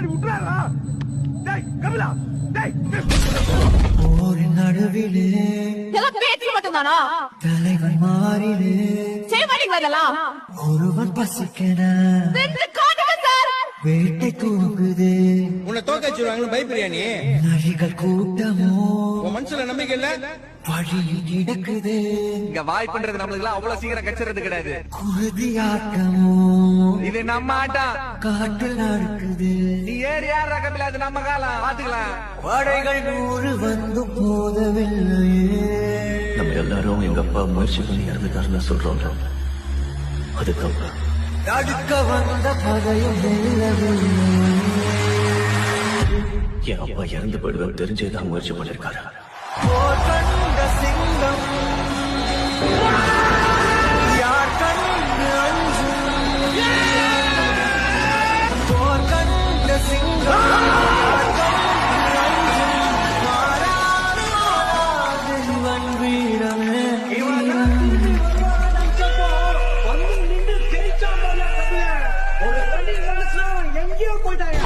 சரி விட்டுறாரா? டேய் கபிலா, டேய் ஒரு நடுவிலே எல்லாம் பேச்சு மட்டும்தானா? தலைகள் மாறிலே செய்வாடிங்களா இதெல்லாம்? ஒருவன் பசிக்கன சென்று காட்டுங்க சார். வேட்டை தூங்குது உன்னை தோக்க வச்சிருவாங்கன்னு பயப்படுறியா நீ? நரிகள் கூட்டமோ உன் மனசுல நம்பிக்கை இல்ல? வழியில் கிடக்குது இங்க வாய் பண்றது நம்மளுக்கு அவ்வளவு சீக்கிரம் கச்சிறது கிடையாது. குருதியாட்டமோ இது நம்ம ஆட்டம். காட்டில் நடக்குது நீ ஏறி யார் ரகமில்ல, அது நம்ம காலம். பாத்துக்கலாம். படைகள் 100 வந்து போதவில்லையே. நம்ம எல்லாரும் எங்க அப்பா முயற்சி பண்ணி இறந்துட்டாருன்னு சொல்றோம். அதுக்கப்புறம் தடுக்க வந்த பகையும் வெல்லவில்லை. என் அப்பா இறந்து போயிடுவேன் தெரிஞ்சேதான் முயற்சி பண்ணிருக்காரு. போர் கண்ட சிங்கம் யார் கண்டு அஞ்சும். போர் கண்ட சிங்கம் யார் கண்டு அஞ்சும். மாறாது மாறாது இவன் வீரமே. எங்கேயோ போயிட்டாங்க.